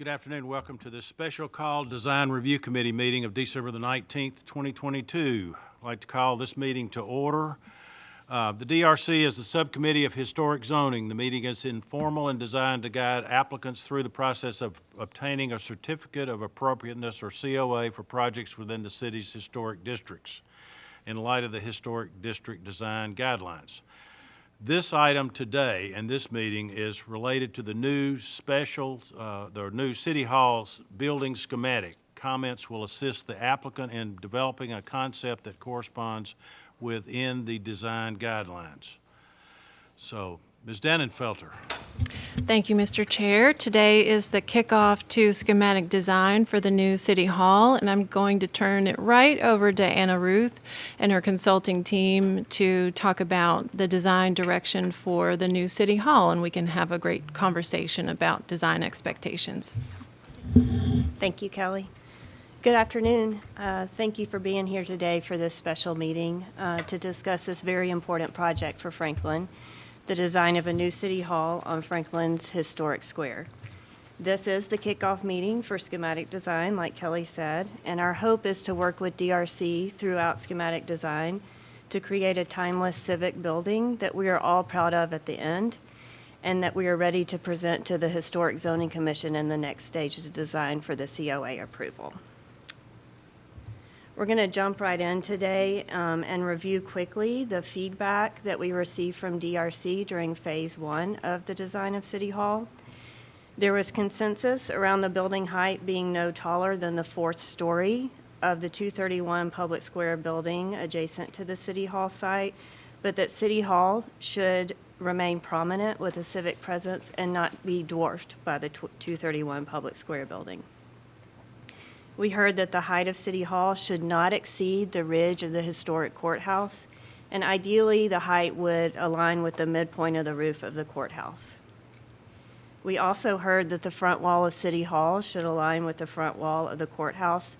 Good afternoon. Welcome to this special call Design Review Committee meeting of December the 19th, 2022. I'd like to call this meeting to order. The DRC is the Subcommittee of Historic Zoning. The meeting is informal and designed to guide applicants through the process of obtaining a Certificate of Appropriateness, or COA, for projects within the city's historic districts in light of the Historic District Design Guidelines. This item today and this meeting is related to the new new City Hall's building schematic. Comments will assist the applicant in developing a concept that corresponds within the design guidelines. So, Ms. Dannenfelter. Thank you, Mr. Chair. Today is the kickoff to schematic design for the new City Hall, and I'm going to turn it right over to Anna Ruth and her consulting team to talk about the design direction for the new City Hall, and we can have a great conversation about design expectations. Thank you, Kelly. Good afternoon. Thank you for being here today for this special meeting to discuss this very important project for Franklin, the design of a new City Hall on Franklin's historic square. This is the kickoff meeting for schematic design, like Kelly said, and our hope is to work with DRC throughout schematic design to create a timeless civic building that we are all proud of at the end, and that we are ready to present to the Historic Zoning Commission in the next stage of design for the COA approval. We're going to jump right in today and review quickly the feedback that we received from DRC during phase 1 of the design of City Hall. There was consensus around the building height being no taller than the 4th story of the 231 Public Square building adjacent to the City Hall site, but that City Hall should remain prominent with a civic presence and not be dwarfed by the 231 Public Square building. We heard that the height of City Hall should not exceed the ridge of the historic courthouse, and ideally the height would align with the midpoint of the roof of the courthouse. We also heard that the front wall of City Hall should align with the front wall of the courthouse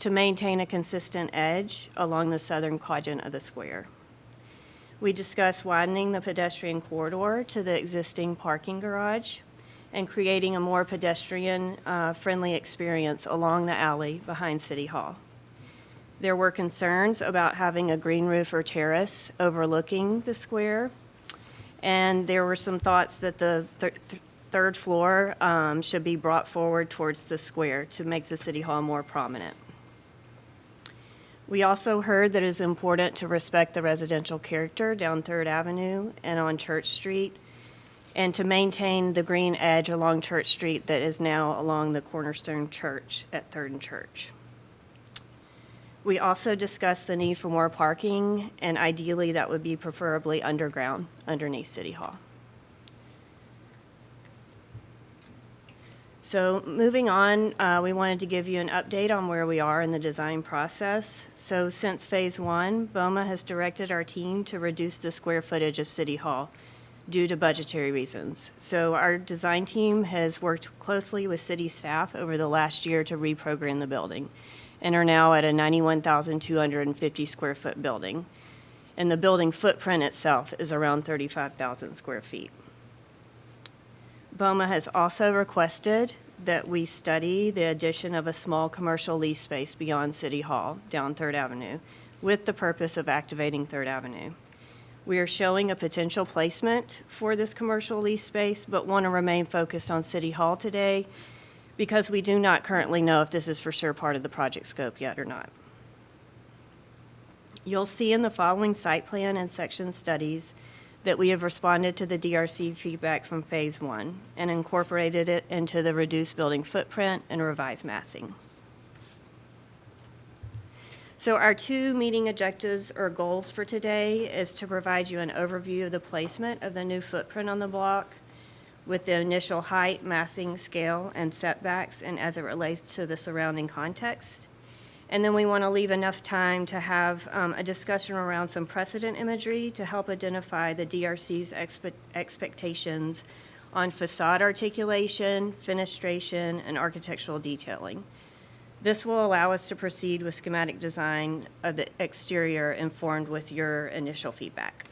to maintain a consistent edge along the southern quadrant of the square. We discussed widening the pedestrian corridor to the existing parking garage and creating a more pedestrian-friendly experience along the alley behind City Hall. There were concerns about having a green roof or terrace overlooking the square, and there were some thoughts that the third floor should be brought forward towards the square to make the City Hall more prominent. We also heard that it is important to respect the residential character down 3rd Avenue and on Church Street, and to maintain the green edge along Church Street that is now along the Cornerstone Church at 3rd and Church. We also discussed the need for more parking, and ideally that would be preferably underground underneath City Hall. So moving on, we wanted to give you an update on where we are in the design process. So since phase 1, BOMA has directed our team to reduce the square footage of City Hall due to budgetary reasons. So our design team has worked closely with city staff over the last year to reprogram the building and are now at a 91,250 square foot building. And the building footprint itself is around 35,000 square feet. BOMA has also requested that we study the addition of a small commercial lease space beyond City Hall down 3rd Avenue with the purpose of activating 3rd Avenue. We are showing a potential placement for this commercial lease space, but want to remain focused on City Hall today because we do not currently know if this is for sure part of the project scope yet or not. You'll see in the following site plan and section studies that we have responded to the DRC feedback from phase 1 and incorporated it into the reduced building footprint and revised massing. So our 2 meeting objectives or goals for today is to provide you an overview of the placement of the new footprint on the block with the initial height, massing, scale, and setbacks, and as it relates to the surrounding context. And then we want to leave enough time to have a discussion around some precedent imagery to help identify the DRC's expectations on facade articulation, fenestration, and architectural detailing. This will allow us to proceed with schematic design of the exterior informed with your initial feedback.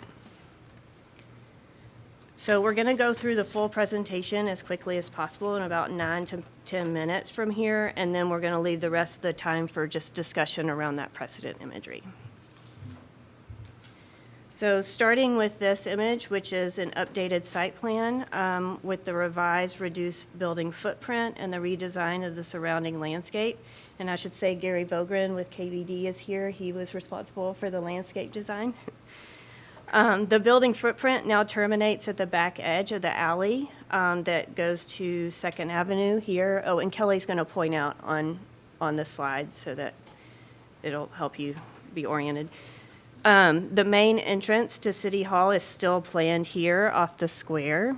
So we're going to go through the full presentation as quickly as possible in about 9 to 10 minutes from here, and then we're going to leave the rest of the time for just discussion around that precedent imagery. So starting with this image, which is an updated site plan with the revised reduced building footprint and the redesign of the surrounding landscape. And I should say Gary Vogren with KVD is here. He was responsible for the landscape design. The building footprint now terminates at the back edge of the alley that goes to 2nd Avenue here. Oh, and Kelly's going to point out on the slide so that it'll help you be oriented. The main entrance to City Hall is still planned here off the square.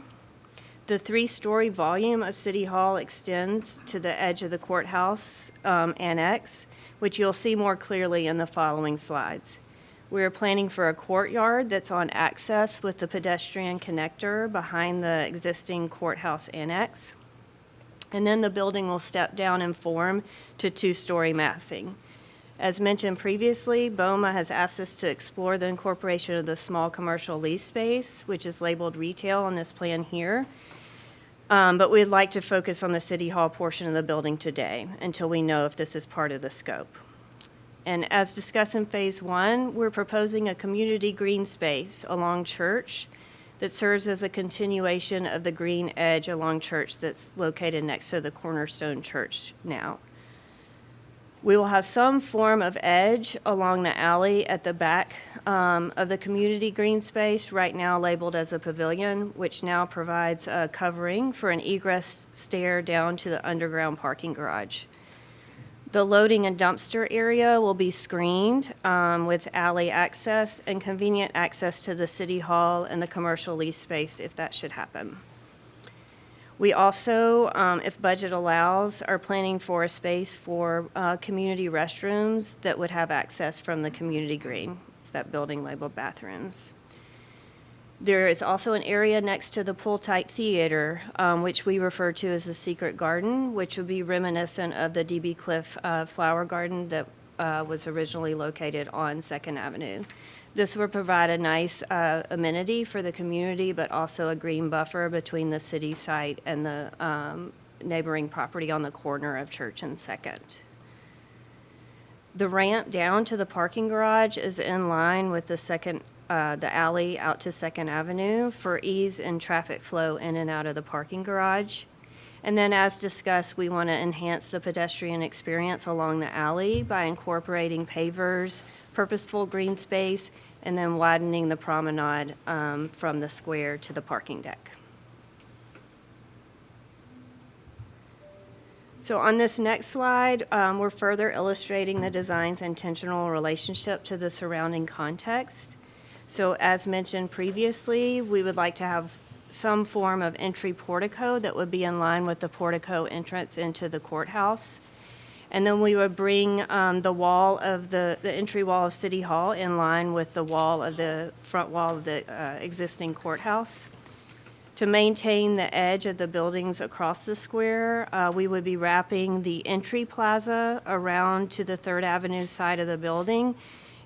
The 3-story volume of City Hall extends to the edge of the courthouse annex, which you'll see more clearly in the following slides. We are planning for a courtyard that's on access with the pedestrian connector behind the existing courthouse annex. And then the building will step down in form to 2-story massing. As mentioned previously, BOMA has asked us to explore the incorporation of the small commercial lease space, which is labeled retail on this plan here. But we'd like to focus on the City Hall portion of the building today until we know if this is part of the scope. And as discussed in Phase 1, we're proposing a community green space along Church that serves as a continuation of the green edge along Church that's located next to the Cornerstone Church now. We will have some form of edge along the alley at the back of the community green space, right now labeled as a pavilion, which now provides a covering for an egress stair down to the underground parking garage. The loading and dumpster area will be screened with alley access and convenient access to the City Hall and the commercial lease space if that should happen. We also, if budget allows, are planning for a space for community restrooms that would have access from the community green. It's that building labeled bathrooms. There is also an area next to the Pool-Tight Theater, which we refer to as the Secret Garden, which would be reminiscent of the D.B. Cliff Flower Garden that was originally located on 2nd Avenue. This would provide a nice amenity for the community, but also a green buffer between the city site and the neighboring property on the corner of Church and 2nd. The ramp down to the parking garage is in line with the alley out to 2nd Avenue for ease in traffic flow in and out of the parking garage. And then as discussed, we want to enhance the pedestrian experience along the alley by incorporating pavers, purposeful green space, and then widening the promenade from the square to the parking deck. So on this next slide, we're further illustrating the design's intentional relationship to the surrounding context. So as mentioned previously, we would like to have some form of entry portico that would be in line with the portico entrance into the courthouse. And then we would bring the wall of the entry wall of City Hall in line with the wall of the front wall of the existing courthouse. To maintain the edge of the buildings across the square, we would be wrapping the entry plaza around to the 3rd Avenue side of the building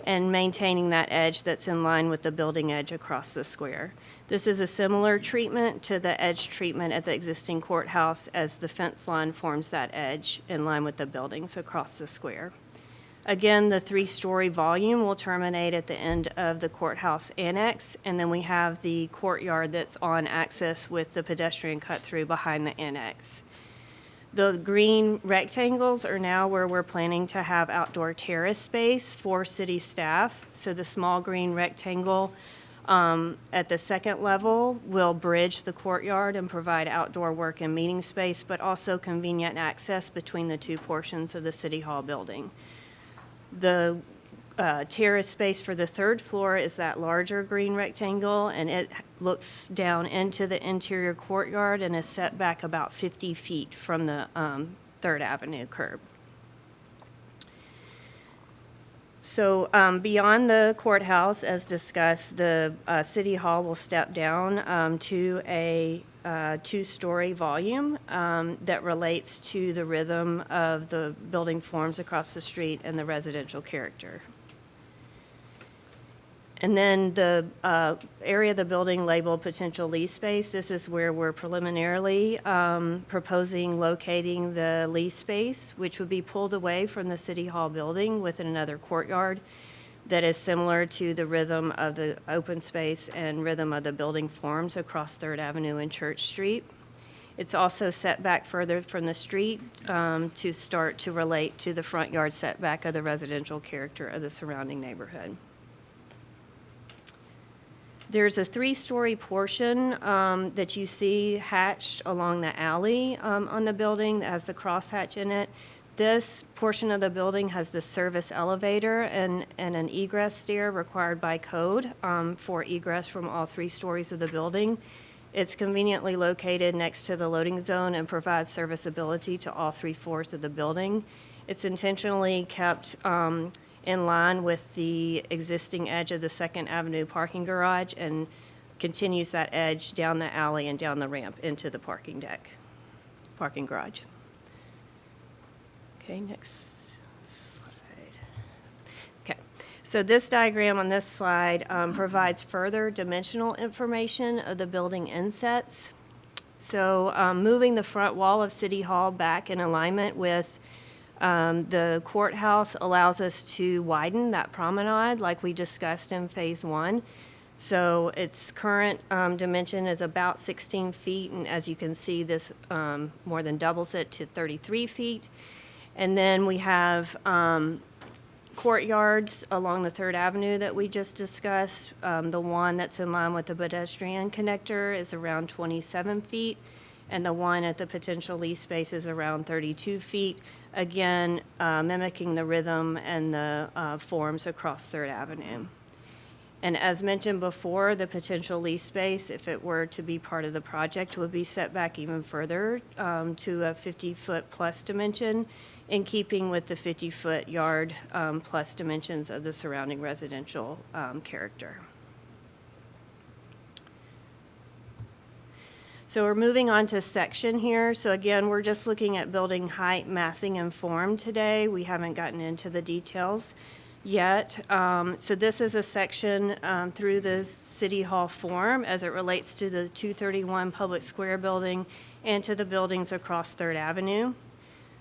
and maintaining that edge that's in line with the building edge across the square. This is a similar treatment to the edge treatment at the existing courthouse as the fence line forms that edge in line with the buildings across the square. Again, the 3-story volume will terminate at the end of the courthouse annex, and then we have the courtyard that's on access with the pedestrian cut-through behind the annex. The green rectangles are now where we're planning to have outdoor terrace space for city staff. So the small green rectangle at the 2nd level will bridge the courtyard and provide outdoor work and meeting space, but also convenient access between the 2 portions of the City Hall building. The terrace space for the 3rd floor is that larger green rectangle, and it looks down into the interior courtyard and is set back about 50 feet from the 3rd Avenue curb. So beyond the courthouse, as discussed, the City Hall will step down to a 2-story volume that relates to the rhythm of the building forms across the street and the residential character. And then the area of the building labeled potential lease space, this is where we're preliminarily proposing locating the lease space, which would be pulled away from the City Hall building within another courtyard that is similar to the rhythm of the open space and rhythm of the building forms across Third Avenue and Church Street. It's also set back further from the street to start to relate to the front yard setback of the residential character of the surrounding neighborhood. There's a 3-story portion that you see hatched along the alley on the building that has the crosshatch in it. This portion of the building has the service elevator and an egress stair required by code for egress from all 3 stories of the building. It's conveniently located next to the loading zone and provides serviceability to all 3 floors of the building. It's intentionally kept in line with the existing edge of the Second Avenue parking garage and continues that edge down the alley and down the ramp into the parking garage. Okay, next slide. Okay, so this diagram on this slide provides further dimensional information of the building insets. So moving the front wall of City Hall back in alignment with the courthouse allows us to widen that promenade like we discussed in Phase 1. So its current dimension is about 16 feet, and as you can see, this more than doubles it to 33 feet. And then we have courtyards along the Third Avenue that we just discussed. The one that's in line with the pedestrian connector is around 27 feet, and the one at the potential lease space is around 32 feet, again, mimicking the rhythm and the forms across Third Avenue. And as mentioned before, the potential lease space, if it were to be part of the project, would be set back even further to a 50-foot plus dimension, in keeping with the 50-foot yard plus dimensions of the surrounding residential character. So we're moving on to section here. So again, we're just looking at building height, massing, and form today. We haven't gotten into the details yet. So this is a section through the City Hall form as it relates to the 231 Public Square building and to the buildings across Third Avenue.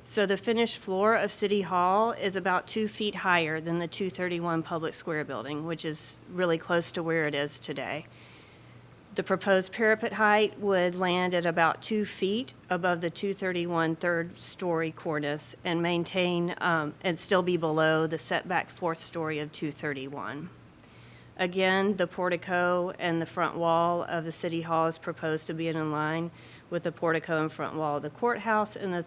So the finished floor of City Hall is about 2 feet higher than the 231 Public Square building, which is really close to where it is today. The proposed parapet height would land at about 2 feet above the 231 third-story cornice and maintain and still be below the setback 4th story of 231. Again, the portico and the front wall of the City Hall is proposed to be in line with the portico and front wall of the courthouse, and the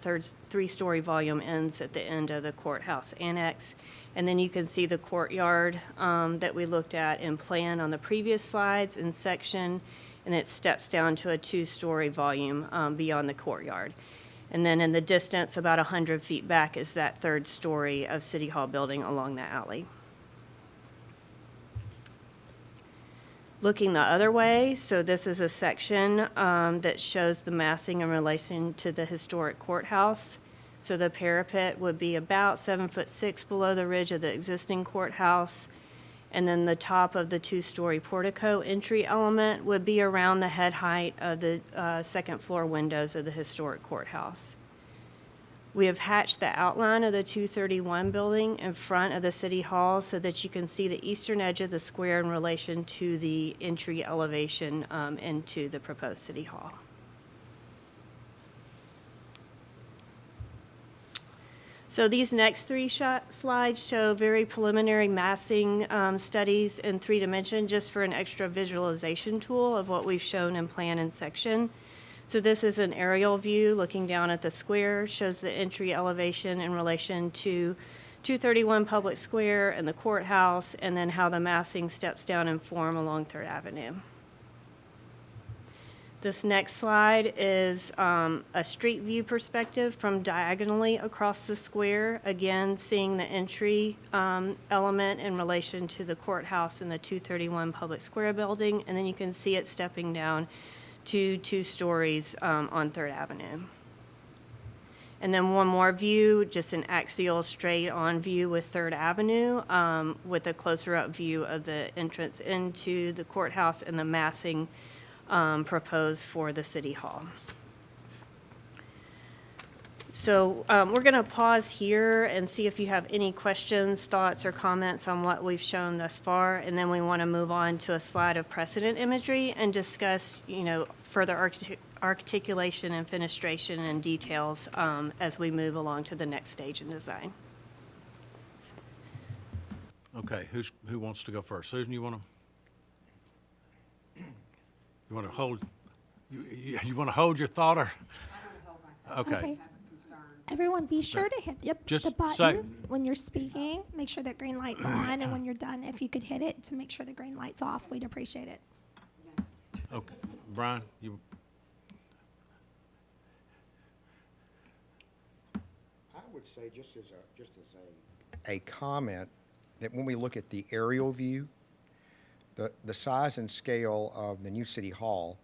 3-story volume ends at the end of the courthouse annex. And then you can see the courtyard that we looked at in plan on the previous slides in section, and it steps down to a 2-story volume beyond the courtyard. And then in the distance, about 100 feet back, is that 3rd story of City Hall building along the alley. Looking the other way, so this is a section that shows the massing in relation to the historic courthouse. So the parapet would be about 7'6" below the ridge of the existing courthouse. And then the top of the 2-story portico entry element would be around the head height of the 2nd floor windows of the historic courthouse. We have hatched the outline of the 231 building in front of the City Hall so that you can see the eastern edge of the square in relation to the entry elevation into the proposed City Hall. So these next 3 slides show very preliminary massing studies in 3 dimensions, just for an extra visualization tool of what we've shown in plan and section. So this is an aerial view looking down at the square, shows the entry elevation in relation to 231 Public Square and the courthouse, and then how the massing steps down in form along 3rd Avenue. This next slide is a street view perspective from diagonally across the square, again seeing the entry element in relation to the courthouse and the 231 Public Square building, and then you can see it stepping down to 2 stories on 3rd Avenue. And then one more view, just an axial straight-on view with Third Avenue, with a closer-up view of the entrance into the courthouse and the massing proposed for the City Hall. So we're going to pause here and see if you have any questions, thoughts, or comments on what we've shown thus far. And then we want to move on to a slide of precedent imagery and discuss, further articulation and fenestration and details as we move along to the next stage in design. Okay, who wants to go first? Susan, you want to hold, you want to hold your thought, or? Okay. Everyone, be sure to hit Just the button say- when you're speaking. Make sure that green light's on, and when you're done, if you could hit it to make sure the green light's off, we'd appreciate it. Okay, Brian, you, I would say, just as a comment, that when we look at the aerial view, the size and scale of the new City Hall,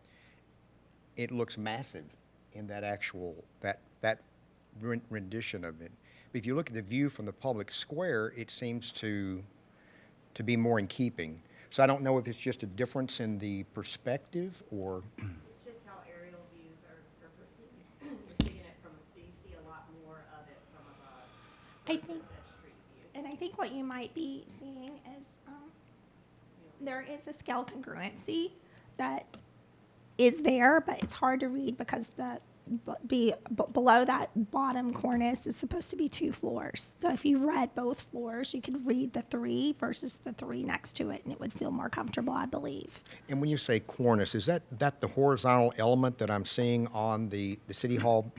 it looks massive in that actual, that rendition of it. But if you look at the view from the public square, it seems to be more in keeping. So I don't know if it's just a difference in the perspective, or It's just how aerial views are perceived. You're seeing it from, so you see a lot more of it from above. I think, versus a street view. and I think what you might be seeing is there is a scale congruency that is there, but it's hard to read because below that bottom cornice is supposed to be 2 floors. So if you read both floors, you could read the 3 versus the 3 next to it, and it would feel more comfortable, I believe. and when you say cornice, is that the horizontal element that I'm seeing on the City Hall?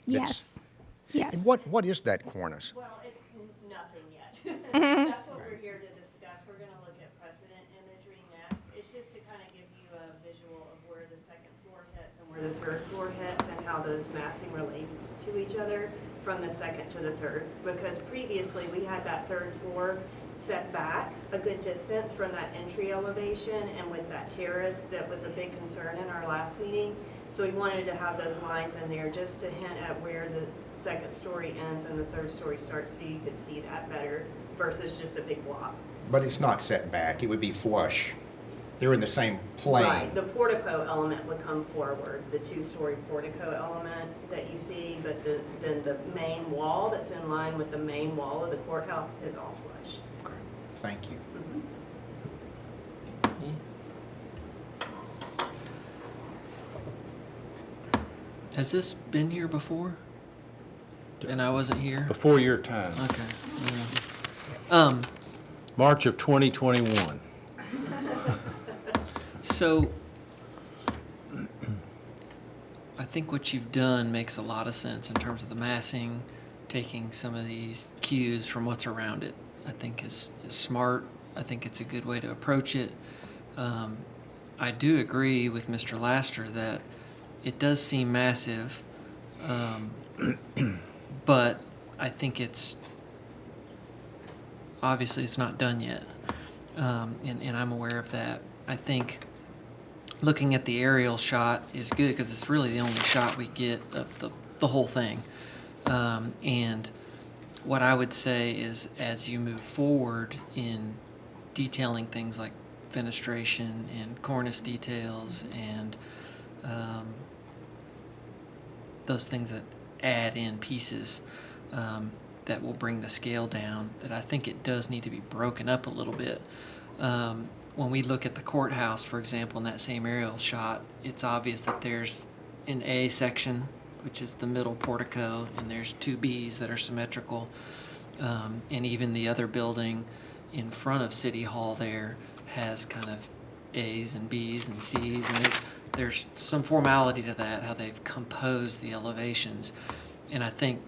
Yes. Yes. And what is that cornice? Well, it's nothing yet. That's what we're here to discuss. We're going to look at precedent imagery next. It's just to kind of give you a visual of where the second floor hits and where the third floor hits and how those massing relates to each other from the second to the third. Because previously, we had that third floor set back a good distance from that entry elevation, and with that terrace, that was a big concern in our last meeting. So we wanted to have those lines in there just to hint at where the second story ends and the third story starts, so you could see that better versus just a big block. But it's not set back, it would be flush. They're in the same plane. Right, the portico element would come forward, the 2-story portico element that you see, but then the main wall that's in line with the main wall of the courthouse is all flush. Okay, thank you. Has this been here before? And I wasn't here? before your time, Okay. Yeah. March of 2021. So I think what you've done makes a lot of sense in terms of the massing, taking some of these cues from what's around it. I think is smart. I think it's a good way to approach it. I do agree with Mr. Laster that it does seem massive, but I think it's obviously it's not done yet, and I'm aware of that. I think looking at the aerial shot is good because it's really the only shot we get of the whole thing. And what I would say is, as you move forward in detailing things like fenestration and cornice details and those things that add in pieces that will bring the scale down, that I think it does need to be broken up a little bit. When we look at the courthouse, for example, in that same aerial shot, it's obvious that there's an A section, which is the middle portico, and there's 2 Bs that are symmetrical. And even the other building in front of City Hall there has kind of A's and B's and C's, and there's some formality to that, how they've composed the elevations. And I think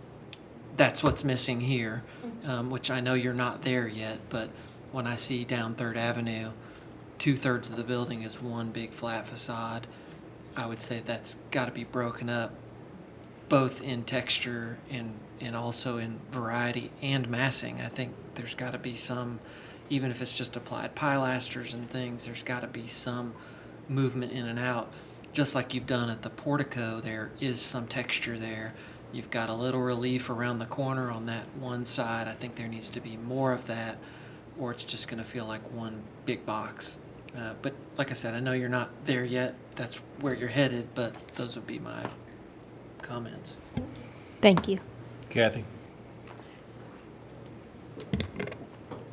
that's what's missing here, which I know you're not there yet, but when I see down 3rd Avenue, 2/3 of the building is one big flat facade, I would say that's got to be broken up, both in texture and also in variety and massing. I think there's got to be some, even if it's just applied pilasters and things, there's got to be some movement in and out. Just like you've done at the portico, there is some texture there. You've got a little relief around the corner on that one side. I think there needs to be more of that, or it's just going to feel like one big box. But like I said, I know you're not there yet. That's where you're headed, but those would be my comments. Thank you. Kathy?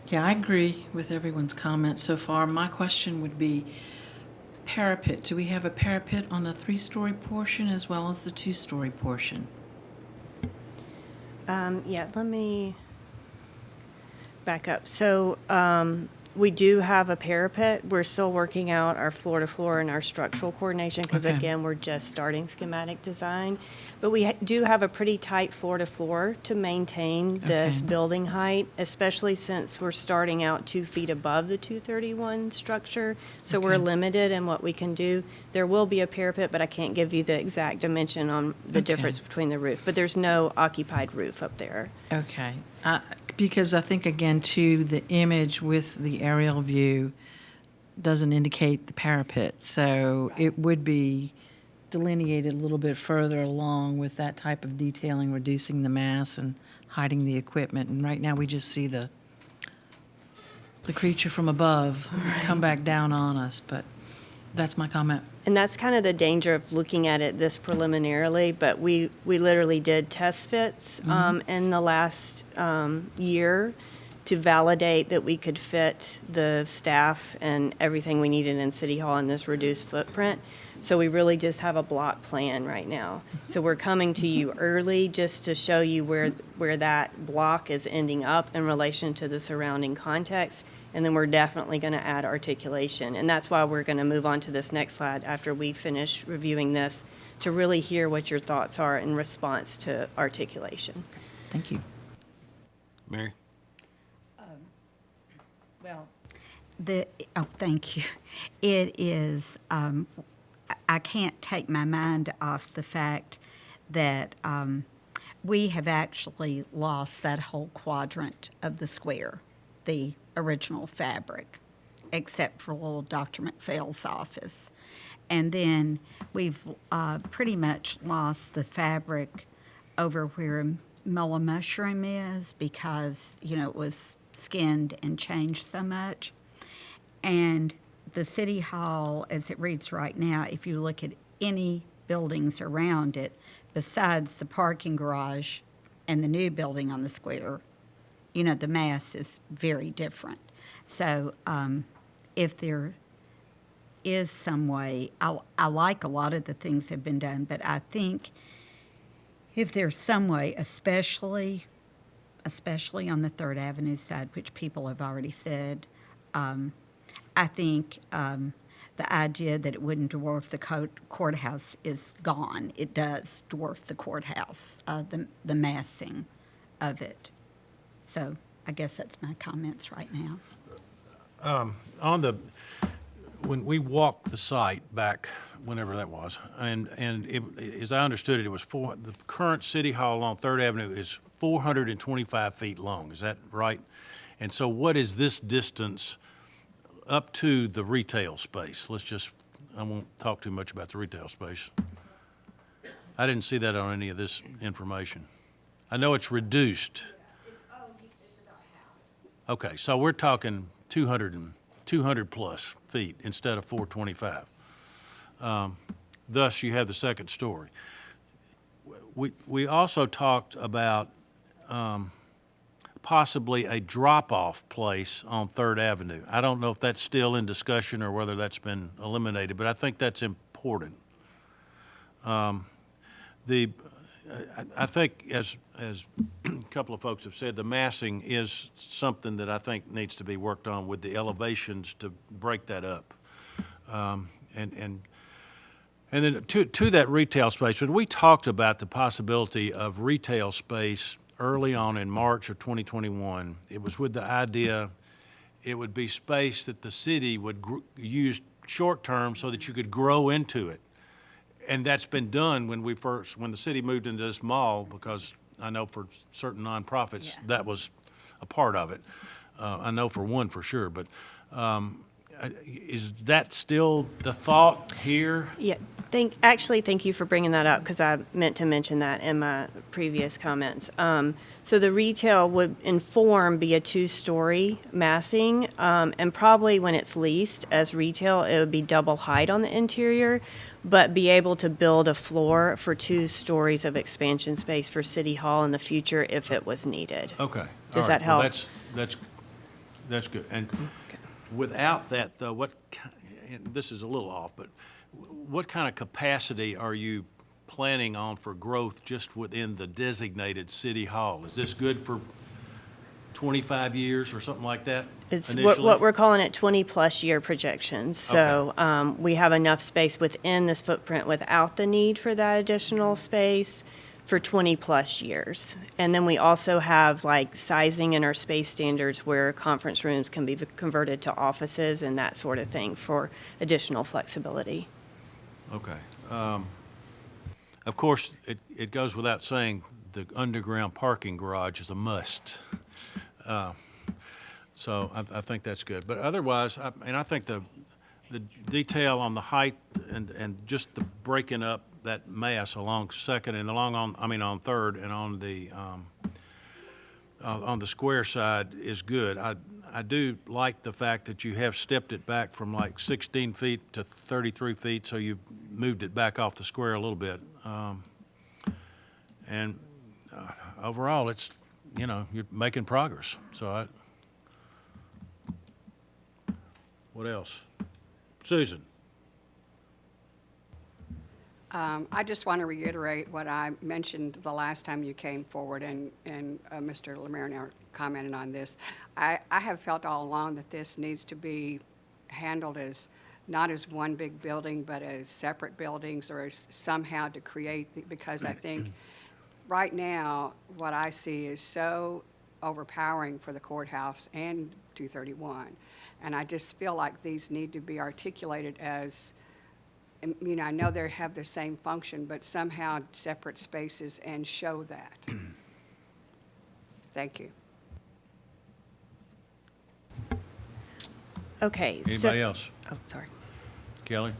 Yeah, I agree with everyone's comments so far. My question would be parapet. Do we have a parapet on the 3-story portion as well as the 2-story portion? Yeah, let me back up. So, we do have a parapet. We're still working out our floor-to-floor and our structural coordination, because Okay. again, we're just starting schematic design. But we do have a pretty tight floor-to-floor to maintain this Okay. building height, especially since we're starting out 2 feet above the 231 structure. So we're Okay. limited in what we can do. There will be a parapet, but I can't give you the exact dimension on the Okay. difference between the roof. But there's no occupied roof up there. Okay. Because I think, again, too, the image with the aerial view doesn't indicate the parapet. So it would be delineated a little bit further along with that type of detailing, reducing the mass and hiding the equipment. And right now, we just see the creature from above come back down on us. But that's my comment. And that's kind of the danger of looking at it this preliminarily, but we literally did test fits in the last year to validate that we could fit the staff and everything we needed in City Hall in this reduced footprint. So we really just have a block plan right now. So we're coming to you early just to show you where that block is ending up in relation to the surrounding context. And then we're definitely going to add articulation. And that's why we're going to move on to this next slide after we finish reviewing this, to really hear what your thoughts are in response to articulation. Thank you. Mary? Well, thank you. It is, I can't take my mind off the fact that we have actually lost that whole quadrant of the square, the original fabric, except for little Dr. McPhail's office. And then we've pretty much lost the fabric over where Mulla Mushroom is, because, it was skinned and changed so much. And the City Hall, as it reads right now, if you look at any buildings around it, besides the parking garage and the new building on the square, the mass is very different. So if there is some way, I like a lot of the things that have been done, but I think if there's some way, especially on the 3rd Avenue side, which people have already said, I think the idea that it wouldn't dwarf the courthouse is gone. It does dwarf the courthouse, the massing of it. So I guess that's my comments right now. When we walked the site back, whenever that was, and as I understood it, the current City Hall on 3rd Avenue is 425 feet long. Is that right? And so what is this distance up to the retail space? I won't talk too much about the retail space. I didn't see that on any of this information. I know it's reduced. Okay, so we're talking 200 plus feet instead of 425. Thus, you have the second story. We also talked about possibly a drop-off place on 3rd Avenue. I don't know if that's still in discussion or whether that's been eliminated, but I think that's important. I think, as a couple of folks have said, the massing is something that I think needs to be worked on with the elevations to break that up. And then to that retail space, when we talked about the possibility of retail space early on in March of 2021, it was with the idea it would be space that the city would use short-term so that you could grow into it. And that's been done when the city moved into this mall, because I know for certain nonprofits, that was a part of it. I know for one for sure, but is that still the thought here? Yeah, thank you for bringing that up, because I meant to mention that in my previous comments. So the retail would be a two-story massing, and probably when it's leased as retail, it would be double height on the interior, but be able to build a floor for 2 stories of expansion space for City Hall in the future if it was needed. Okay. all Does right. that Well, help? that's good. And without that, though, and this is a little off, but what kind of capacity are you planning on for growth just within the designated City Hall? Is this good for 25 years or something like that It's initially? what we're calling it 20-plus year projections. So we have enough space within this footprint without the need for that additional space for 20-plus years. And then we also have like sizing in our space standards where conference rooms can be converted to offices and that sort of thing for additional flexibility. Okay. Of course, it goes without saying, the underground parking garage is a must. So I think that's good. But otherwise, I think the detail on the height and just the breaking up that mass along Second and on Third and on the square side is good. I do like the fact that you have stepped it back from like 16 feet to 33 feet, so you've moved it back off the square a little bit. And overall, it's, you're making progress. So what else? Susan? I just want to reiterate what I mentioned the last time you came forward, and Mr. Lemire commented on this. I have felt all along that this needs to be handled as not as one big building, but as separate buildings, or as somehow to create, because I think right now what I see is so overpowering for the courthouse and 231. And I just feel like these need to be articulated as, I know they have the same function, but somehow separate spaces, and show that. Thank you. Okay. Anybody else? Oh, sorry. Kelly?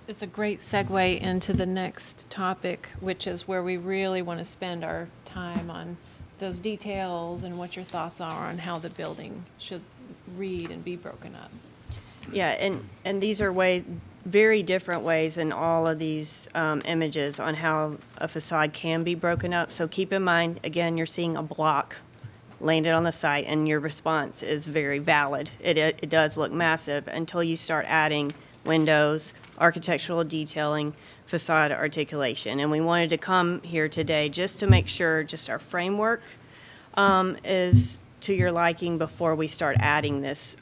It's a great segue into the next topic, which is where we really want to spend our time on those details and what your thoughts are on how the building should read and be broken up. Yeah, and these are very different ways in all of these images on how a facade can be broken up. So keep in mind, again, you're seeing a block landed on the site, and your response is very valid. It does look massive until you start adding windows, architectural detailing, facade articulation. And we wanted to come here today just to make sure just our framework is to your liking before we start adding this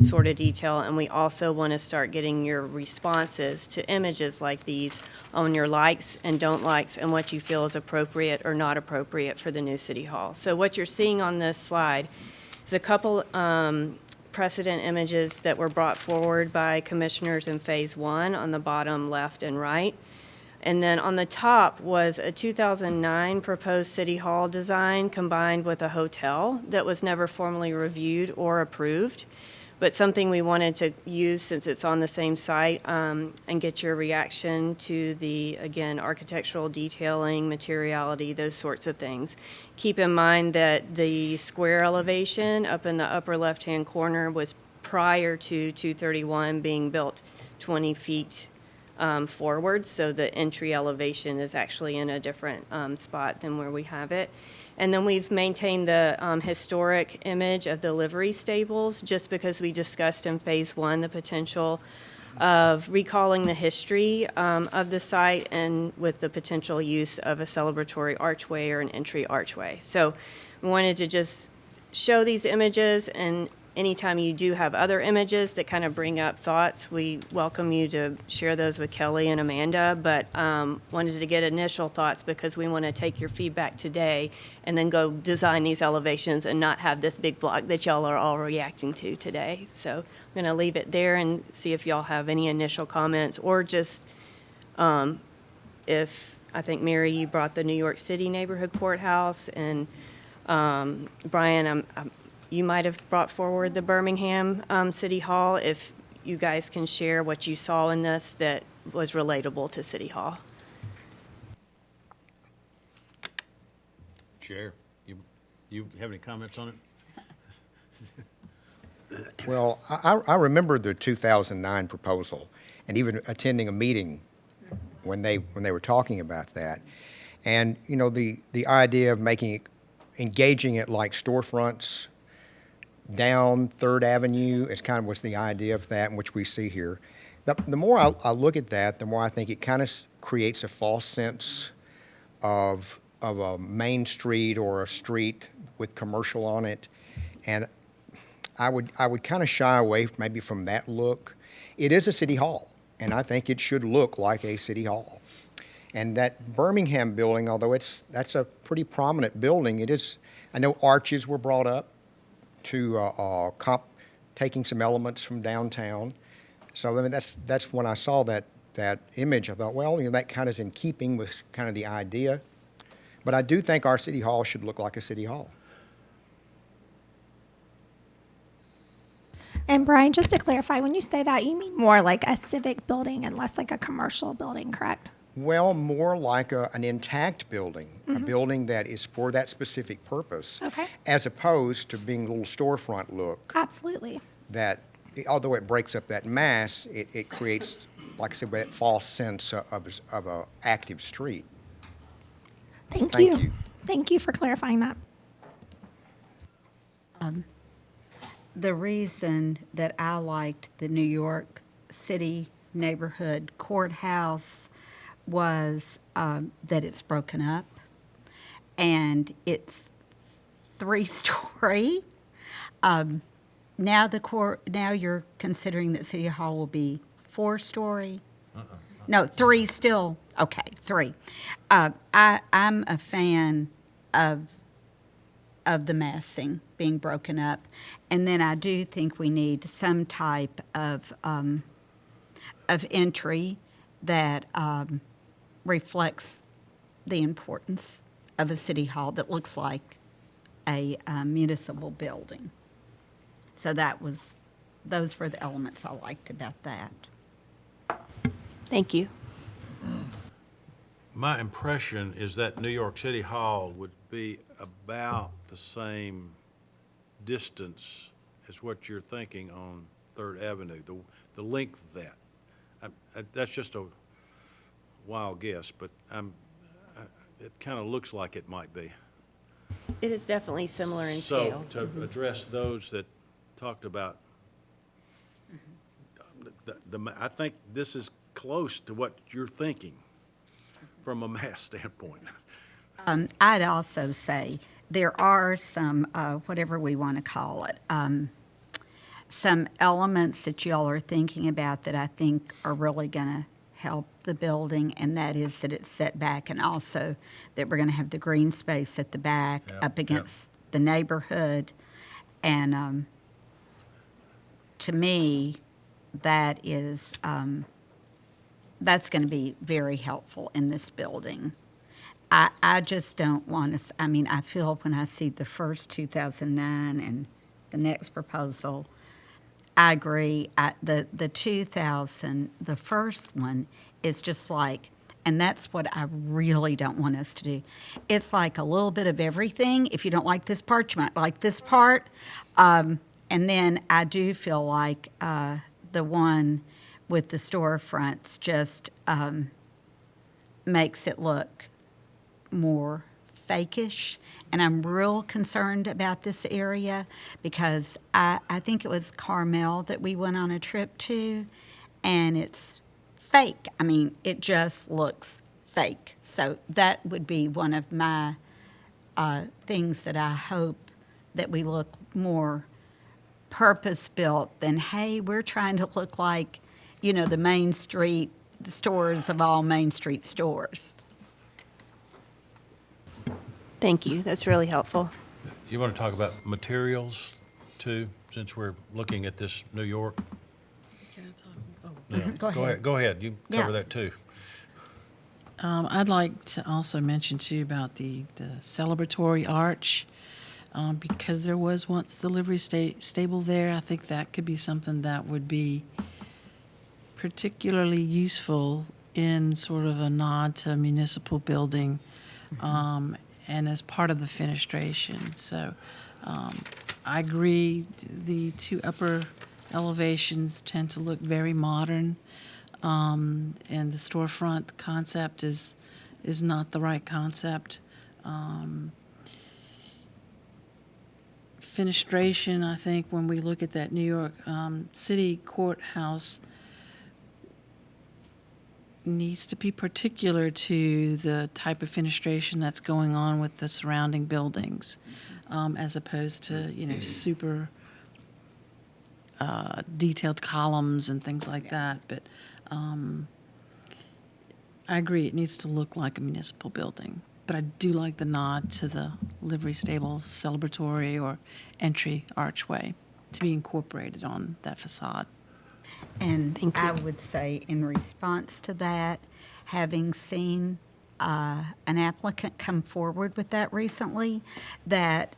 sort of detail. And we also want to start getting your responses to images like these on your likes and don't likes and what you feel is appropriate or not appropriate for the new City Hall. So what you're seeing on this slide is a couple precedent images that were brought forward by commissioners in Phase 1 on the bottom left and right. And then on the top was a 2009 proposed City Hall design combined with a hotel that was never formally reviewed or approved, but something we wanted to use since it's on the same site, and get your reaction to the, again, architectural detailing, materiality, those sorts of things. Keep in mind that the square elevation up in the upper left-hand corner was prior to 231 being built 20 feet forward, so the entry elevation is actually in a different spot than where we have it. And then we've maintained the historic image of the livery stables, just because we discussed in Phase 1 the potential of recalling the history of the site, and with the potential use of a celebratory archway or an entry archway. So we wanted to just show these images, and anytime you do have other images that kind of bring up thoughts, we welcome you to share those with Kelly and Amanda, but wanted to get initial thoughts because we want to take your feedback today and then go design these elevations and not have this big block that y'all are all reacting to today. So I'm going to leave it there and see if y'all have any initial comments, or just if, I think, Mary, you brought the New York City Neighborhood Courthouse, and Brian, you might have brought forward the Birmingham City Hall, if you guys can share what you saw in this that was relatable to City Hall. Chair, you have any comments on it? Well, I remember the 2009 proposal, and even attending a meeting when they were talking about that. And, you know, the idea of engaging it like storefronts down Third Avenue is kind of was the idea of that, which we see here. The more I look at that, the more I think it kind of creates a false sense of a main street or a street with commercial on it. And I would kind of shy away maybe from that look. It is a city hall, and I think it should look like a city hall. And that Birmingham building, although that's a pretty prominent building, it is, I know arches were brought up to taking some elements from downtown. So I mean, that's when I saw that image, I thought, well, you know, that kind of is in keeping with kind of the idea. But I do think our city hall should look like a city hall. And Brian, just to clarify, when you say that, you mean more like a civic building and less like a commercial building, correct? Well, more like an intact building, a building that is for that specific purpose. Okay. As opposed to being a little storefront look Absolutely. that, although it breaks up that mass, it creates, like I said, that false sense of a active street. Thank Thank you. you. Thank you for clarifying that. The reason that I liked the New York City neighborhood courthouse was that it's broken up and it's 3-story. Now you're considering that City Hall will be 4-story. No, 3 still. Okay, 3. I'm a fan of the massing being broken up, and then I do think we need some type of entry that reflects the importance of a city hall that looks like a municipal building. So those were the elements I liked about that. Thank you. My impression is that New York City Hall would be about the same distance as what you're thinking on Third Avenue, the length of that. That's just a wild guess, but it kind of looks like it might be. It is definitely similar in scale. So to address those that talked about, I think this is close to what you're thinking from a mass standpoint. I'd also say there are some, whatever we want to call it, some elements that y'all are thinking about that I think are really going to help the building, and that is that it's set back, and also that we're going to have the green space at the back up against the neighborhood. And to me, that is, that's going to be very helpful in this building. I just don't want to, I mean, I feel when I see the first 2009 and the next proposal, I agree. The 2000, the first one is just like, and that's what I really don't want us to do. It's like a little bit of everything. If you don't like this part, you might like this part. And then I do feel like the one with the storefronts just makes it look more fakeish, and I'm real concerned about this area because I think it was Carmel that we went on a trip to, and it's fake. I mean, it just looks fake. So that would be one of my things that I hope that we look more purpose-built than, hey, we're trying to look like, you know, the Main Street stores of all Main Street stores. Thank you. That's really helpful. You want to talk about materials too, since we're looking at this New York? Yeah. Go ahead. Go ahead. You cover Yeah. that too. I'd like to also mention too about the celebratory arch. Because there was once the livery stable there, I think that could be something that would be particularly useful in sort of a nod to a municipal building, and as part of the fenestration. So I agree, the two upper elevations tend to look very modern, and the storefront concept is not the right concept. Fenestration, I think, when we look at that New York City courthouse, needs to be particular to the type of fenestration that's going on with the surrounding buildings, as opposed to, super detailed columns and things like that. But I agree, it needs to look like a municipal building. But I do like the nod to the livery stable celebratory or entry archway to be incorporated on that facade. And I would say in response to that, having seen an applicant come forward with that recently, that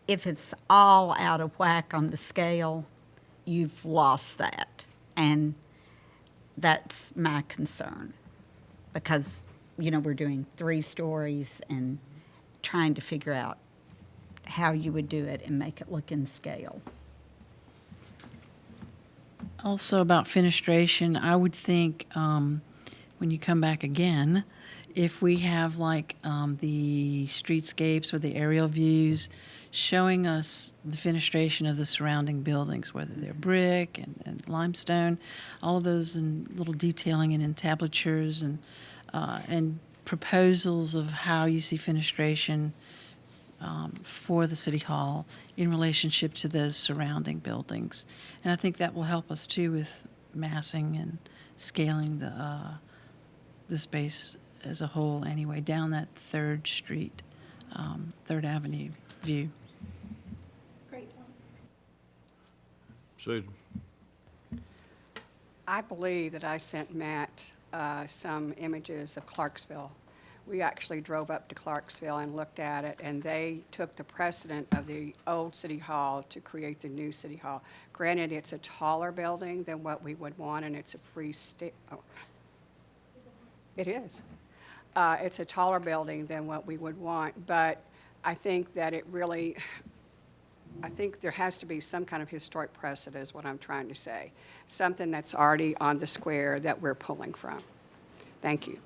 if it's all out of whack on the scale, you've lost that. And that's my concern. Because, we're doing 3 stories and trying to figure out how you would do it and make it look in scale. Also about fenestration, I would think when you come back again, if we have the streetscapes or the aerial views showing us the fenestration of the surrounding buildings, whether they're brick and limestone, all of those and little detailing and entablatures and proposals of how you see fenestration for the City Hall in relationship to those surrounding buildings. And I think that will help us too with massing and scaling the space as a whole anyway, down that 3rd Street, 3rd Avenue view. Great one. Susan? I believe that I sent Matt some images of Clarksville. We actually drove up to Clarksville and looked at it, and they took the precedent of the old City Hall to create the new City Hall. Granted, it's a taller building than what we would want, and it's a It is. It's a taller building than what we would want, but I think that I think there has to be some kind of historic precedent is what I'm trying to say. Something that's already on the square that we're pulling from. Thank you.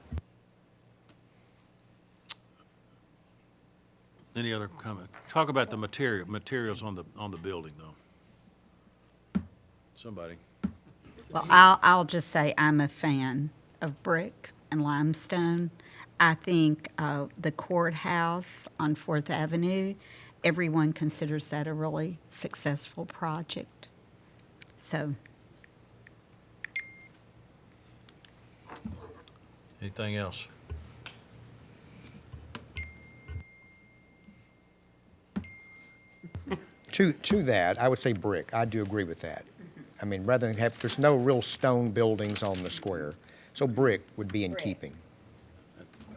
Any other comment? Talk about the materials on the building, though. Somebody. Well, I'll just say I'm a fan of brick and limestone. I think the courthouse on 4th Avenue, everyone considers that a really successful project. So, Anything else? To that, I would say brick. I do agree with that. I mean, rather than there's no real stone buildings on the square, so brick would be in keeping.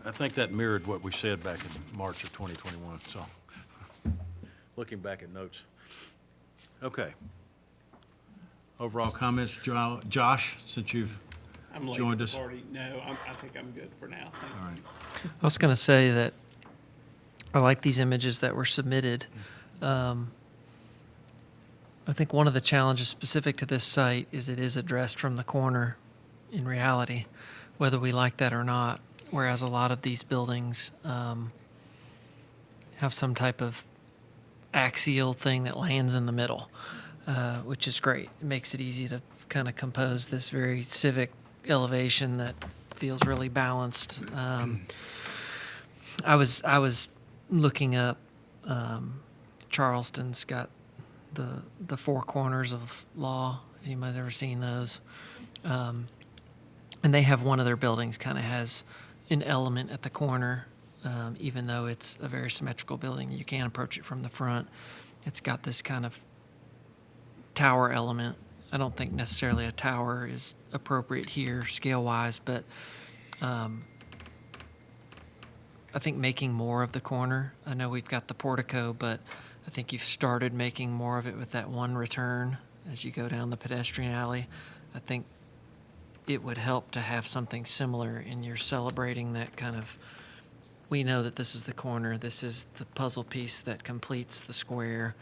I think that mirrored what we said back in March of 2021, so, looking back at notes. Okay. Overall comments, Josh, since you've I'm late joined to us. the party. No, I think I'm good for now. Thank All you. right. I was going to say that I like these images that were submitted. I think one of the challenges specific to this site is it is addressed from the corner in reality, whether we like that or not, whereas a lot of these buildings have some type of axial thing that lands in the middle, which is great. It makes it easy to kind of compose this very civic elevation that feels really balanced. I was looking up Charleston's got the four corners of law. If anybody's ever seen those, and they have one of their buildings kind of has an element at the corner, even though it's a very symmetrical building. You can approach it from the front. It's got this kind of tower element. I don't think necessarily a tower is appropriate here scale-wise, but I think making more of the corner. I know we've got the portico, but I think you've started making more of it with that one return as you go down the pedestrian alley. I think it would help to have something similar in your celebrating that kind of, we know that this is the corner, this is the puzzle piece that completes the square,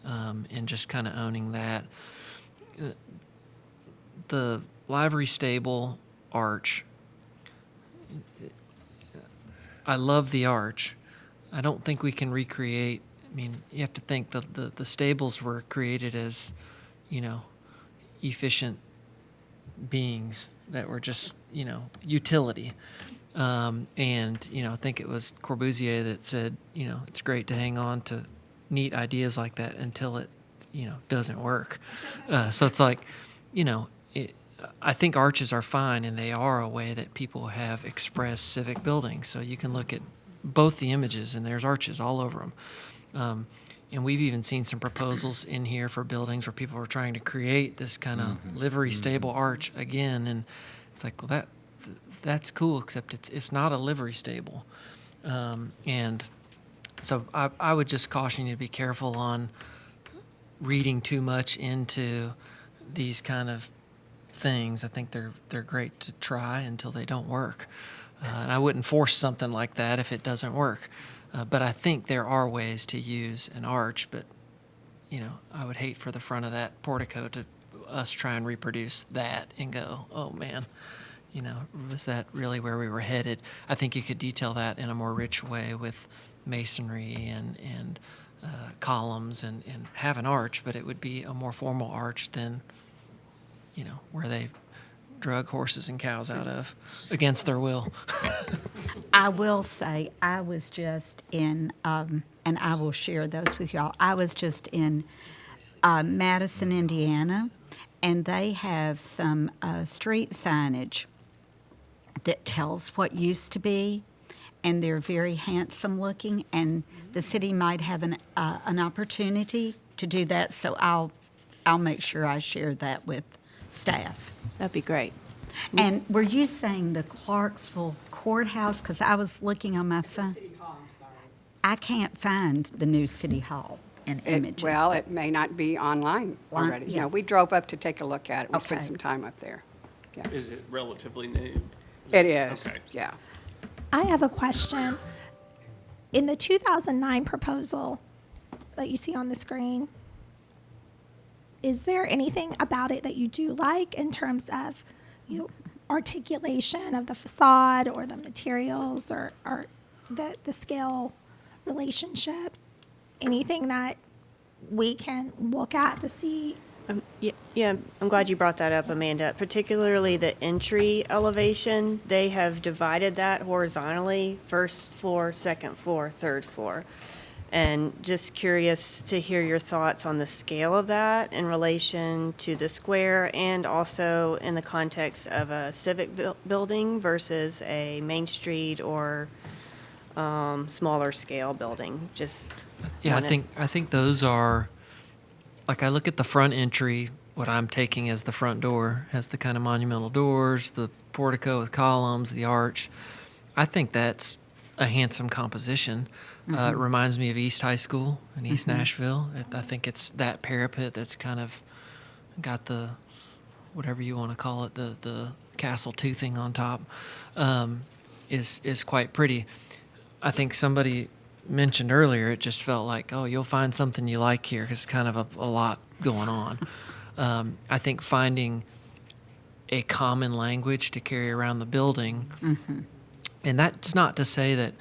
and just kind of owning that. The livery stable arch, I love the arch. I don't think we can recreate, I mean, you have to think the stables were created as, efficient beings that were just, utility. And, I think it was Corbusier that said, it's great to hang on to neat ideas like that until it, doesn't work. So it's like, I think arches are fine, and they are a way that people have expressed civic buildings. So you can look at both the images, and there's arches all over them. And we've even seen some proposals in here for buildings where people are trying to create this kind of livery stable arch again. And it's like, well, that's cool, except it's not a livery stable. And so I would just caution you to be careful on reading too much into these kind of things. I think they're great to try until they don't work. And I wouldn't force something like that if it doesn't work. But I think there are ways to use an arch, but, I would hate for the front of that portico to us try and reproduce that and go, oh, man, was that really where we were headed? I think you could detail that in a more rich way with masonry and columns and have an arch, but it would be a more formal arch than, where they drug horses and cows out of against their will. I will say, I was just in, and I will share those with y'all. I was just in Madison, Indiana, and they have some street signage that tells what used to be, and they're very handsome looking, and the city might have an opportunity to do that, so I'll make sure I share that with staff. That'd be great. And were you saying the Clarksville Courthouse? Because I was looking on my phone. I can't find the new City Hall in images. Well, but- it may not be online Line- already. yeah. We drove up to take a look at it. We spent Okay. some time up there. Yeah. Is it relatively new? It is, Okay. yeah. I have a question. In the 2009 proposal that you see on the screen, is there anything about it that you do like in terms of articulation of the facade or the materials or the scale relationship? Anything that we can look at to see? Yeah, I'm glad you brought that up, Amanda. Particularly the entry elevation, they have divided that horizontally, first floor, second floor, third floor. And just curious to hear your thoughts on the scale of that in relation to the square and also in the context of a civic building versus a Main Street or smaller scale building. Just Yeah, wanted- I think those are, like, I look at the front entry, what I'm taking as the front door, has the kind of monumental doors, the portico with columns, the arch. I think that's a handsome composition. It reminds me of East High School in East Nashville. I think it's that parapet that's kind of got the, whatever you want to call it, the castle toothing on top, is quite pretty. I think somebody mentioned earlier, it just felt like, oh, you'll find something you like here because it's kind of a lot going on. I think finding a common language to carry around the building, and that's not to say that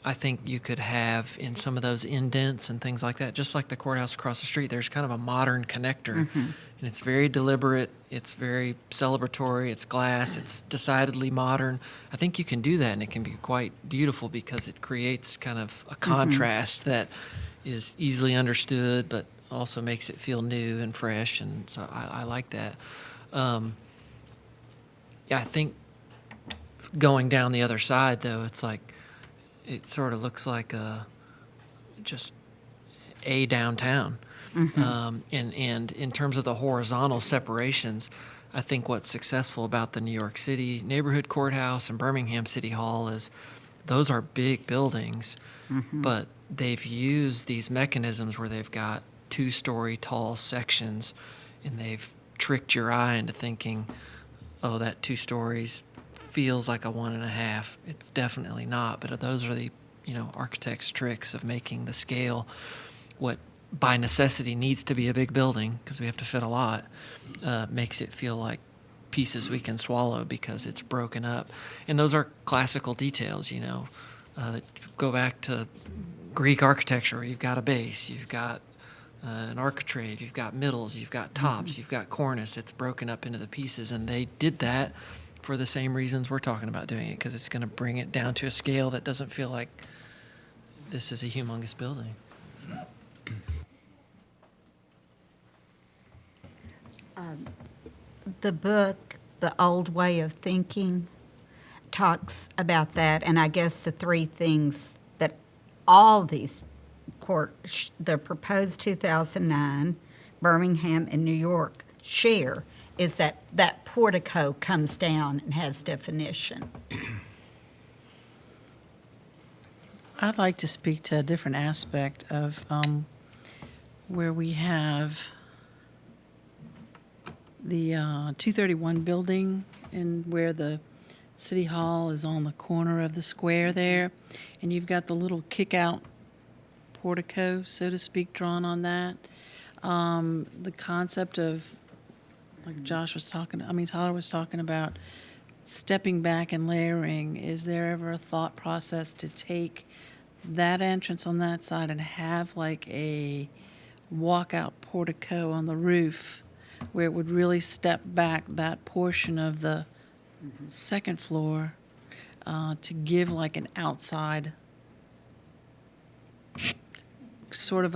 I think you could have in some of those indents and things like that, just like the courthouse across the street, there's kind of a modern connector. And it's very deliberate, it's very celebratory, it's glass, it's decidedly modern. I think you can do that, and it can be quite beautiful because it creates kind of a contrast that is easily understood, but also makes it feel new and fresh, and so I like that. Yeah, I think going down the other side, though, it's like, it sort of looks like just a downtown. And in terms of the horizontal separations, I think what's successful about the New York City neighborhood courthouse and Birmingham City Hall is those are big buildings, but they've used these mechanisms where they've got 2-story tall sections, and they've tricked your eye into thinking, oh, that 2 stories feels like a 1.5. It's definitely not, but those are the, architect's tricks of making the scale what by necessity needs to be a big building, because we have to fit a lot, makes it feel like pieces we can swallow because it's broken up. And those are classical details, that go back to Greek architecture. You've got a base, you've got an architrave, you've got middles, you've got tops, you've got cornice. It's broken up into the pieces, and they did that for the same reasons we're talking about doing it, because it's going to bring it down to a scale that doesn't feel like this is a humongous building. The book, The Old Way of Thinking, talks about that, and I guess the 3 things that all these the proposed 2009, Birmingham and New York share is that portico comes down and has definition. I'd like to speak to a different aspect of where we have the 231 building and where the City Hall is on the corner of the square there, and you've got the little kick-out portico, so to speak, drawn on that. The concept of, like Tyler was talking about, stepping back and layering. Is there ever a thought process to take that entrance on that side and have like a walkout portico on the roof where it would really step back that portion of the second floor to give like an outside sort of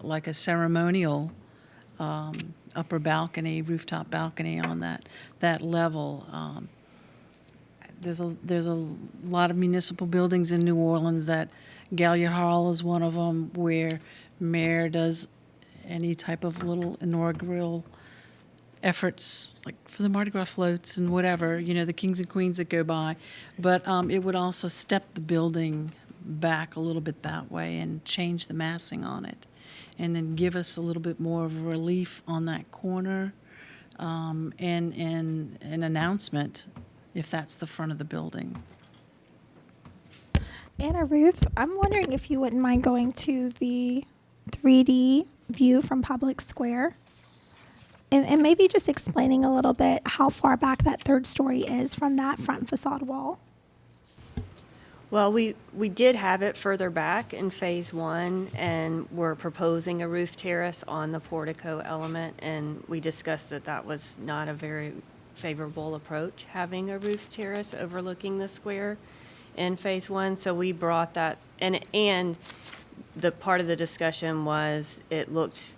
like a ceremonial upper balcony, rooftop balcony on that level. There's a lot of municipal buildings in New Orleans that Galliard Hall is one of them, where mayor does any type of little inaugural efforts, like for the Mardi Gras floats and whatever, the kings and queens that go by. But it would also step the building back a little bit that way and change the massing on it, and then give us a little bit more of a relief on that corner, and an announcement if that's the front of the building. Anna Ruth, I'm wondering if you wouldn't mind going to the 3D view from Public Square and maybe just explaining a little bit how far back that 3rd story is from that front facade wall. Well, we did have it further back in Phase 1, and we're proposing a roof terrace on the portico element, and we discussed that was not a very favorable approach, having a roof terrace overlooking the square in Phase 1. So we brought that, and the part of the discussion was it looked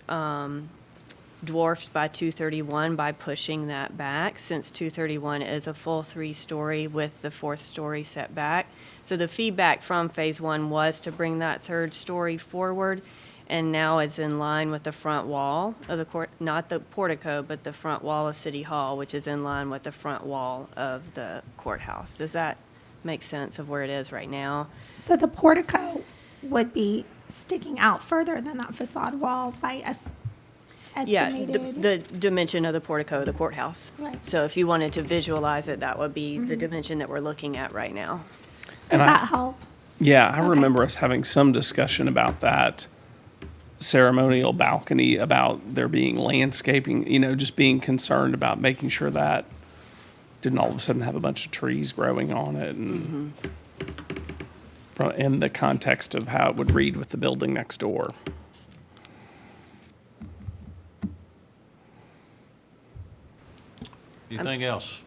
dwarfed by 231 by pushing that back, since 231 is a full 3-story with the 4th story set back. So the feedback from Phase 1 was to bring that 3rd story forward, and now it's in line with the front wall of the court, not the portico, but the front wall of City Hall, which is in line with the front wall of the courthouse. Does that make sense of where it is right now? So the portico would be sticking out further than that facade wall by estimated. Yeah, the dimension of the portico, the courthouse. Right. So if you wanted to visualize it, that would be the dimension that we're looking at right now. Does that help? Yeah, I Okay. remember us having some discussion about that ceremonial balcony, about there being landscaping, just being concerned about making sure that didn't all of a sudden have a bunch of trees growing on it, and in the context of how it would read with the building next door. Anything else?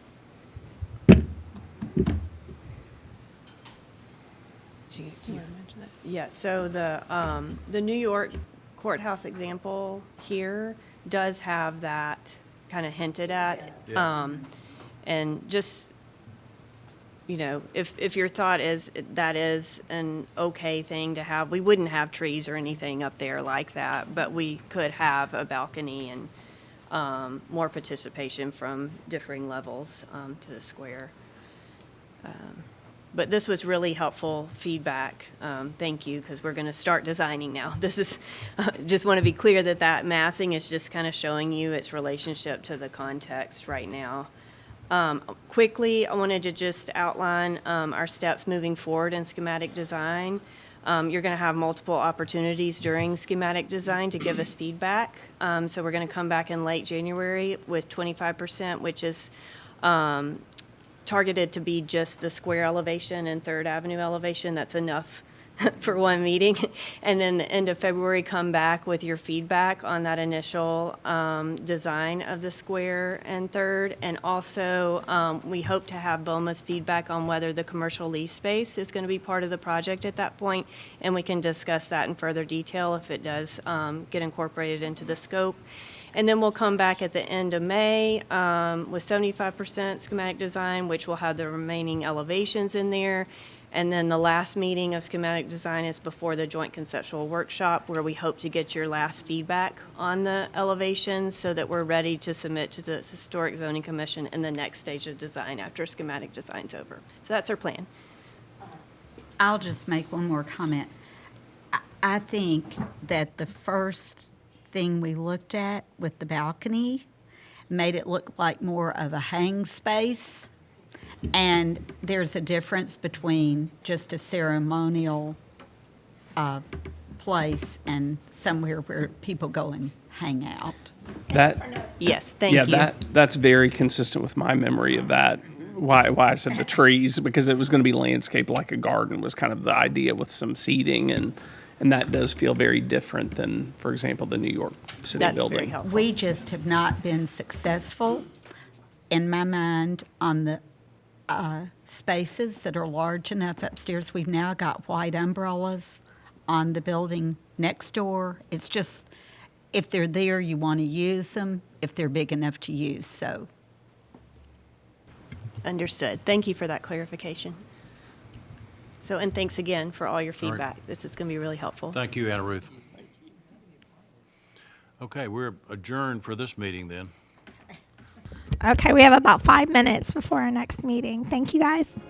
Yeah, so the New York courthouse example here does have that kind of hinted at. Yeah. And just, if your thought is that is an okay thing to have, we wouldn't have trees or anything up there like that, but we could have a balcony and more participation from differing levels to the square. But this was really helpful feedback. Thank you, because we're going to start designing now. This is, just want to be clear that that massing is just kind of showing you its relationship to the context right now. Quickly, I wanted to just outline our steps moving forward in schematic design. You're going to have multiple opportunities during schematic design to give us feedback. So we're going to come back in late January with 25%, which is targeted to be just the square elevation and Third Avenue elevation. That's enough for one meeting. And then the end of February, come back with your feedback on that initial design of the square and Third. And also, we hope to have BOMA's feedback on whether the commercial lease space is going to be part of the project at that point, and we can discuss that in further detail if it does get incorporated into the scope. And then we'll come back at the end of May with 75% schematic design, which will have the remaining elevations in there. And then the last meeting of schematic design is before the joint conceptual workshop, where we hope to get your last feedback on the elevations so that we're ready to submit to the Historic Zoning Commission in the next stage of design after schematic design's over. So that's our plan. I'll just make one more comment. I think that the first thing we looked at with the balcony made it look like more of a hang space. And there's a difference between just a ceremonial place and somewhere where people go and hang out. That, Yes, thank yeah, you. that's very consistent with my memory of that. Why I said the trees, because it was going to be landscaped like a garden was kind of the idea with some seating, and that does feel very different than, for example, the New York City That's building. very helpful. We just have not been successful, in my mind, on the spaces that are large enough upstairs. We've now got white umbrellas on the building next door. It's just, if they're there, you want to use them, if they're big enough to use, so. Understood. Thank you for that clarification. So, and thanks again for all your All right. feedback. This is going to be really helpful. Thank you, Anna Ruth. Okay, we're adjourned for this meeting then. Okay, we have about 5 minutes before our next meeting. Thank you, guys.